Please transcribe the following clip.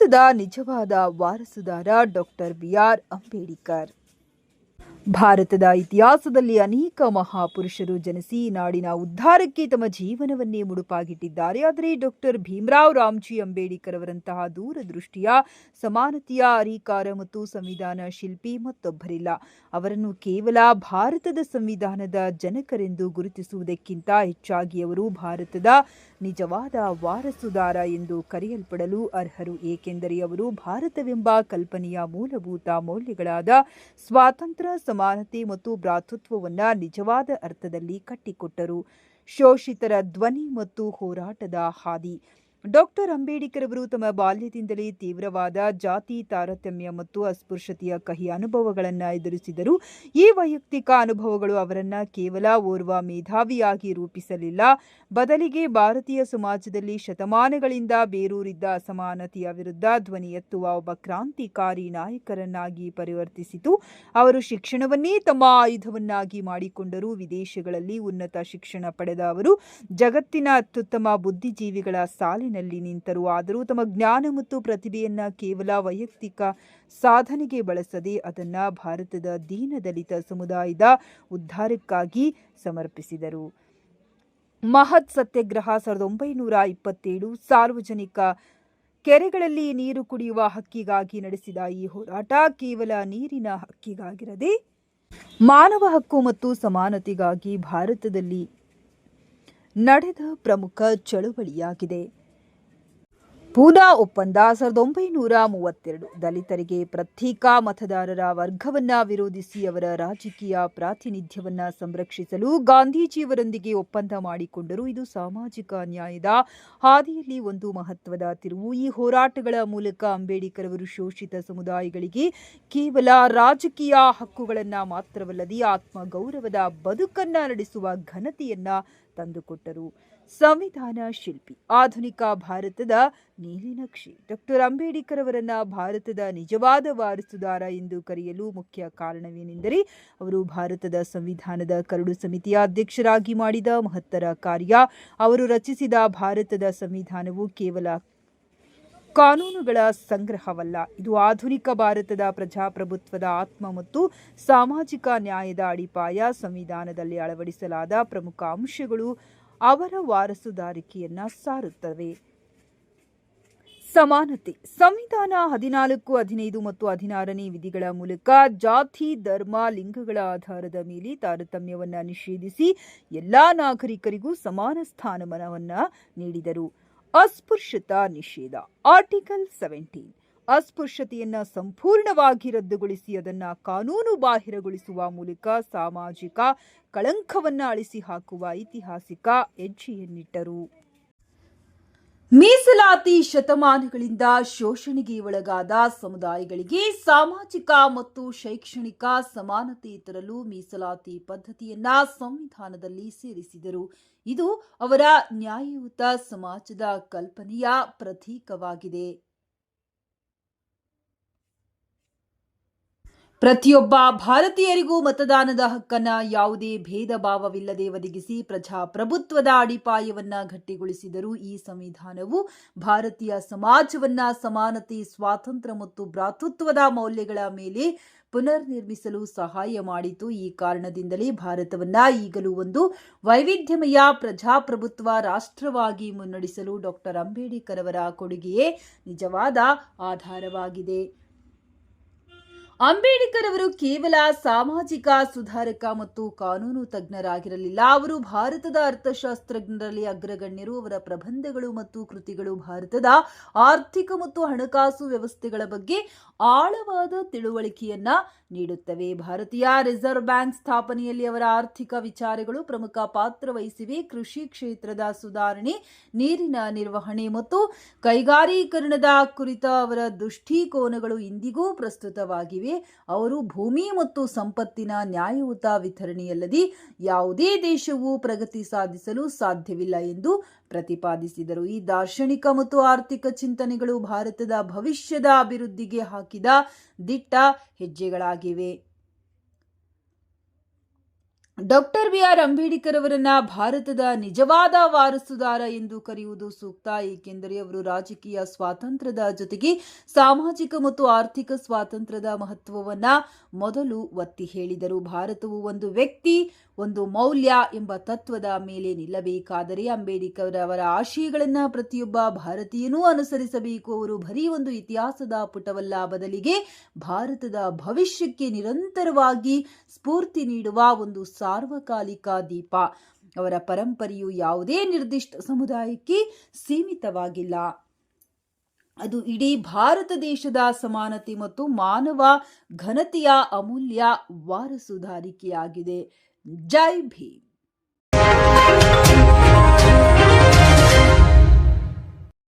ಭಾರತದ ನಿಜವಾದ ವಾರಸುದಾರ doctor B R. Ambedkar. ಭಾರತದ ಇತಿಹಾಸದಲ್ಲಿ ಅನೇಕ ಮಹಾಪುರುಷರು ಜನಿಸಿ ನಾಡಿನ ಉದ್ಧಾರಕ್ಕೆ ತಮ್ಮ ಜೀವನವನ್ನೇ ಮುಡುಪಾಗಿಟ್ಟಿದ್ದಾರೆ. ಆದರೆ ಡಾಕ್ಟರ್ ಭೀಮರಾವ್ ರಾಮ್ಜಿ ಅಂಬೇಡ್ಕರ್ ಅವರಂತಹ ದೂರದೃಷ್ಟಿಯ, ಸಮಾನತೆಯ ಹರಿಕಾರ ಮತ್ತು ಸಂವಿಧಾನ ಶಿಲ್ಪಿ ಮತ್ತೊಬ್ಬರಿಲ್ಲ. ಅವರನ್ನು ಕೇವಲ ಭಾರತದ ಸಂವಿಧಾನದ ಜನಕರೆಂದು ಗುರುತಿಸುವುದಕ್ಕಿಂತ ಹೆಚ್ಚಾಗಿ ಅವರು ಭಾರತದ ನಿಜವಾದ ವಾರಸುದಾರ ಎಂದು ಕರೆಯಲ್ಪಡಲು ಅರ್ಹರು. ಏಕೆಂದರೆ ಅವರು ಭಾರತವೆಂಬ ಕಲ್ಪನೆಯ ಮೂಲಭೂತ ಮೌಲ್ಯಗಳಾದ ಸ್ವಾತಂತ್ರ್ಯ, ಸಮಾನತೆ ಮತ್ತು ಭ್ರಾತೃತ್ವವನ್ನು ನಿಜವಾದ ಅರ್ಥದಲ್ಲಿ ಕಟ್ಟಿಕೊಟ್ಟರು. ಶೋಷಿತರ ಧ್ವನಿ ಮತ್ತು ಹೋರಾಟದ ಹಾದಿ. ಡಾಕ್ಟರ್ ಅಂಬೇಡ್ಕರ್ ಅವರು ತಮ್ಮ ಬಾಲ್ಯದಿಂದಲೇ ತೀವ್ರವಾದ ಜಾತಿ ತಾರತಮ್ಯ ಮತ್ತು ಅಸ್ಪೃಶ್ಯತೆಯ ಕಹಿ ಅನುಭವಗಳನ್ನು ಎದುರಿಸಿದರು. ಈ ವೈಯಕ್ತಿಕ ಅನುಭವಗಳು ಅವರನ್ನು ಕೇವಲ ಓರ್ವ ಮೇಧಾವಿಯಾಗಿ ರೂಪಿಸಲಿಲ್ಲ, ಬದಲಿಗೆ ಭಾರತೀಯ ಸಮಾಜದಲ್ಲಿ ಶತಮಾನಗಳಿಂದ ಬೇರೂರಿದ್ದ ಅಸಮಾನತೆಯ ವಿರುದ್ಧ ಧ್ವನಿ ಎತ್ತುವ ಒಬ್ಬ ಕ್ರಾಂತಿಕಾರಿ ನಾಯಕರನ್ನಾಗಿ ಪರಿವರ್ತಿಸಿತು. ಅವರು ಶಿಕ್ಷಣವನ್ನೇ ತಮ್ಮ ಆಯುಧವನ್ನಾಗಿ ಮಾಡಿಕೊಂಡರು. ವಿದೇಶಗಳಲ್ಲಿ ಉನ್ನತ ಶಿಕ್ಷಣ ಪಡೆದ ಅವರು ಜಗತ್ತಿನ ಅತ್ಯುತ್ತಮ ಬುದ್ಧಿಜೀವಿಗಳ ಸಾಲಿನಲ್ಲಿ ನಿಂತರು. ಆದರೂ ತಮ್ಮ ಜ್ಞಾನ ಮತ್ತು ಪ್ರತಿಭೆಯನ್ನು ಕೇವಲ ವೈಯಕ್ತಿಕ ಸಾಧನೆಗೆ ಬಳಸದೆ ಅದನ್ನು ಭಾರತದ ದೀನದಲಿತ ಸಮುದಾಯದ ಉದ್ಧಾರಕ್ಕಾಗಿ ಸಮರ್ಪಿಸಿದರು. ಮಹತ್ ಸತ್ಯಾಗ್ರಹ 1927 ಸಾರ್ವಜನಿಕ ಕೆರೆಗಳಲ್ಲಿ ನೀರು ಕುಡಿಯುವ ಹಕ್ಕಿಗಾಗಿ ನಡೆಸಿದ ಈ ಹೋರಾಟ ಕೇವಲ ನೀರಿನ ಹಕ್ಕಿಗಾಗಿರದೆ ಮಾನವ ಹಕ್ಕು ಮತ್ತು ಸಮಾನತೆಗಾಗಿ ಭಾರತದಲ್ಲಿ ನಡೆದ ಪ್ರಮುಖ ಚಳುವಳಿಯಾಗಿದೆ. ಪೂನಾ ಒಪ್ಪಂದ 1932 ದಲಿತರಿಗೆ ಪ್ರತ್ಯೇಕ ಮತದಾರರ ವರ್ಗವನ್ನು ವಿರೋಧಿಸಿ ಅವರ ರಾಜಕೀಯ ಪ್ರಾತಿನಿಧ್ಯವನ್ನು ಸಂರಕ್ಷಿಸಲು ಗಾಂಧೀಜಿಯವರೊಂದಿಗೆ ಒಪ್ಪಂದ ಮಾಡಿಕೊಂಡರು. ಇದು ಸಾಮಾಜಿಕ ನ್ಯಾಯದ ಹಾದಿಯಲ್ಲಿ ಒಂದು ಮಹತ್ವದ ತಿರುವು. ಈ ಹೋರಾಟಗಳ ಮೂಲಕ ಅಂಬೇಡ್ಕರ್ ಅವರು ಶೋಷಿತ ಸಮುದಾಯಗಳಿಗೆ ಕೇವಲ ರಾಜಕೀಯ ಹಕ್ಕುಗಳನ್ನು ಮಾತ್ರವಲ್ಲದೆ ಆತ್ಮಗೌರವದ ಬದುಕನ್ನು ನಡೆಸುವ ಘನತೆಯನ್ನು ತಂದುಕೊಟ್ಟರು. ಸಂವಿಧಾನ ಶಿಲ್ಪಿ. ಆಧುನಿಕ ಭಾರತದ ನೀಲಿನಕ್ಷೆ. ಡಾಕ್ಟರ್ ಅಂಬೇಡ್ಕರ್ ಅವರನ್ನು ಭಾರತದ ನಿಜವಾದ ವಾರಸುದಾರ ಎಂದು ಕರೆಯಲು ಮುಖ್ಯ ಕಾರಣವೇನೆಂದರೆ ಅವರು ಭಾರತದ ಸಂವಿಧಾನದ ಕರಡು ಸಮಿತಿಯ ಅಧ್ಯಕ್ಷರಾಗಿ ಮಾಡಿದ ಮಹತ್ತರ ಕಾರ್ಯ. ಅವರು ರಚಿಸಿದ ಭಾರತದ ಸಂವಿಧಾನವು ಕೇವಲ ಕಾನೂನುಗಳ ಸಂಗ್ರಹವಲ್ಲ, ಇದು ಆಧುನಿಕ ಭಾರತದ ಪ್ರಜಾಪ್ರಭುತ್ವದ ಆತ್ಮ ಮತ್ತು ಸಾಮಾಜಿಕ ನ್ಯಾಯದ ಅಡಿಪಾಯ. ಸಂವಿಧಾನದಲ್ಲಿ ಅಳವಡಿಸಲಾದ ಪ್ರಮುಖ ಅಂಶಗಳು ಅವರ ವಾರಸುದಾರಿಕೆಯನ್ನು ಸಾರುತ್ತವೆ. ಸಮಾನತೆ. ಸಂವಿಧಾನ 14, 15 ಮತ್ತು 16ನೇ ವಿಧಿಗಳ ಮೂಲಕ ಜಾತಿ, ಧರ್ಮ, ಲಿಂಗಗಳ ಆಧಾರದ ಮೇಲೆ ತಾರತಮ್ಯವನ್ನು ನಿಷೇಧಿಸಿ ಎಲ್ಲಾ ನಾಗರಿಕರಿಗೂ ಸಮಾನ ಸ್ಥಾನಮಾನವನ್ನು ನೀಡಿದರು. ಅಸ್ಪೃಶ್ಯತಾ ನಿಷೇಧ. ಆರ್ಟಿಕಲ್ 17 ಅಸ್ಪೃಶ್ಯತೆಯನ್ನು ಸಂಪೂರ್ಣವಾಗಿ ರದ್ದುಗೊಳಿಸಿ ಅದನ್ನು ಕಾನೂನು ಬಾಹಿರಗೊಳಿಸುವ ಮೂಲಕ ಸಾಮಾಜಿಕ ಕಳಂಕವನ್ನು ಅಳಿಸಿ ಹಾಕುವ ಐತಿಹಾಸಿಕ ಹೆಜ್ಜೆಯನ್ನಿಟ್ಟರು. ಮೀಸಲಾತಿ. ಶತಮಾನಗಳಿಂದ ಶೋಷಣೆಗೆ ಒಳಗಾದ ಸಮುದಾಯಗಳಿಗೆ ಸಾಮಾಜಿಕ ಮತ್ತು ಶೈಕ್ಷಣಿಕ ಸಮಾನತೆ ತರಲು ಮೀಸಲಾತಿ ಪದ್ಧತಿಯನ್ನ ಸಂವಿಧಾನದಲ್ಲಿ ಸೇರಿಸಿದರು. ಇದು ಅವರ ನ್ಯಾಯಯುತ ಸಮಾಜದ ಕಲ್ಪನೆಯ ಪ್ರತೀಕವಾಗಿದೆ. ಪ್ರತಿಯೊಬ್ಬ ಭಾರತೀಯರಿಗೂ ಮತದಾನದ ಹಕ್ಕನ್ನು ಯಾವುದೇ ಭೇದ ಭಾವವಿಲ್ಲದೆ ಒದಗಿಸಿ ಪ್ರಜಾಪ್ರಭುತ್ವದ ಅಡಿಪಾಯವನ್ನು ಗಟ್ಟಿಗೊಳಿಸಿದರು. ಈ ಸಂವಿಧಾನವು ಭಾರತೀಯ ಸಮಾಜವನ್ನು ಸಮಾನತೆ, ಸ್ವಾತಂತ್ರ್ಯ ಮತ್ತು ಭ್ರಾತೃತ್ವದ ಮೌಲ್ಯಗಳ ಮೇಲೆ ಪುನರ್ನಿರ್ಮಿಸಲು ಸಹಾಯ ಮಾಡಿತು. ಈ ಕಾರಣದಿಂದಲೇ ಭಾರತವನ್ನು ಈಗಲೂ ಒಂದು ವೈವಿಧ್ಯಮಯ ಪ್ರಜಾಪ್ರಭುತ್ವ ರಾಷ್ಟ್ರವಾಗಿ ಮುನ್ನಡೆಸಲು ಡಾಕ್ಟರ್ ಅಂಬೇಡ್ಕರ್ ಅವರ ಕೊಡುಗೆಯೇ ನಿಜವಾದ ಆಧಾರವಾಗಿದೆ. ಅಂಬೇಡ್ಕರ್ ಅವರು ಕೇವಲ ಸಾಮಾಜಿಕ ಸುಧಾರಕ ಮತ್ತು ಕಾನೂನು ತಜ್ಞರಾಗಿರಲಿಲ್ಲ. ಅವರು ಭಾರತದ ಅರ್ಥಶಾಸ್ತ್ರಜ್ಞರಲ್ಲಿ ಅಗ್ರಗಣ್ಯರು. ಅವರ ಪ್ರಬಂಧಗಳು ಮತ್ತು ಕೃತಿಗಳು ಭಾರತದ ಆರ್ಥಿಕ ಮತ್ತು ಹಣಕಾಸು ವ್ಯವಸ್ಥೆಗಳ ಬಗ್ಗೆ ಆಳವಾದ ತಿಳುವಳಿಕೆಯನ್ನ ನೀಡುತ್ತವೆ. ಭಾರತೀಯ ರಿಸರ್ವ್ ಬ್ಯಾಂಕ್ ಸ್ಥಾಪನೆಯಲ್ಲಿ ಅವರ ಆರ್ಥಿಕ ವಿಚಾರಗಳು ಪ್ರಮುಖ ಪಾತ್ರ ವಹಿಸಿವೆ. ಕೃಷಿ ಕ್ಷೇತ್ರದ ಸುಧಾರಣೆ, ನೀರಿನ ನಿರ್ವಹಣೆ ಮತ್ತು ಕೈಗಾರೀಕರಣದ ಕುರಿತ ಅವರ ದೃಷ್ಟಿಕೋನಗಳು ಇಂದಿಗೂ ಪ್ರಸ್ತುತವಾಗಿವೆ. ಅವರು ಭೂಮಿ ಮತ್ತು ಸಂಪತ್ತಿನ ನ್ಯಾಯಯುತ ವಿತರಣೆಯಲ್ಲದೆ ಯಾವುದೇ ದೇಶವು ಪ್ರಗತಿ ಸಾಧಿಸಲು ಸಾಧ್ಯವಿಲ್ಲ ಎಂದು ಪ್ರತಿಪಾದಿಸಿದರು. ಈ ದಾರ್ಶನಿಕ ಮತ್ತು ಆರ್ಥಿಕ ಚಿಂತನೆಗಳು ಭಾರತದ ಭವಿಷ್ಯದ ಅಭಿವೃದ್ಧಿಗೆ ಹಾಕಿದ ದಿಟ್ಟ ಹೆಜ್ಜೆಗಳಾಗಿವೆ. Doctor B R. ಅಂಬೇಡ್ಕರ್ ಅವರನ್ನ ಭಾರತದ ನಿಜವಾದ ವಾರಸುದಾರ ಎಂದು ಕರೆಯುವುದು ಸೂಕ್ತ, ಏಕೆಂದರೆ ಅವರು ರಾಜಕೀಯ ಸ್ವಾತಂತ್ರ್ಯದ ಜೊತೆಗೆ ಸಾಮಾಜಿಕ ಮತ್ತು ಆರ್ಥಿಕ ಸ್ವಾತಂತ್ರ್ಯದ ಮಹತ್ವವನ್ನ ಮೊದಲು ಒತ್ತಿ ಹೇಳಿದರು. ಭಾರತವು ಒಂದು ವ್ಯಕ್ತಿ, ಒಂದು ಮೌಲ್ಯ ಎಂಬ ತತ್ವದ ಮೇಲೆ ನಿಲ್ಲಬೇಕಾದರೆ ಅಂಬೇಡ್ಕರ್ ಅವರ ಆಶಯಗಳನ್ನ ಪ್ರತಿಯೊಬ್ಬ ಭಾರತೀಯನೂ ಅನುಸರಿಸಬೇಕು. ಅವರು ಬರೀ ಒಂದು ಇತಿಹಾಸದ ಪುಟವಲ್ಲ, ಬದಲಿಗೆ ಭಾರತದ ಭವಿಷ್ಯಕ್ಕೆ ನಿರಂತರವಾಗಿ ಸ್ಫೂರ್ತಿ ನೀಡುವ ಒಂದು ಸಾರ್ವಕಾಲಿಕ ದೀಪ. ಅವರ ಪರಂಪರೆಯು ಯಾವುದೇ ನಿರ್ದಿಷ್ಟ ಸಮುದಾಯಕ್ಕೆ ಸೀಮಿತವಾಗಿಲ್ಲ. ಅದು ಇಡೀ ಭಾರತ ದೇಶದ ಸಮಾನತೆ ಮತ್ತು ಮಾನವ ಘನತೆಯ ಅಮೂಲ್ಯ ವಾರಸುದಾರಿಕೆಯಾಗಿದೆ. ಜೈ ಭೀಮ್.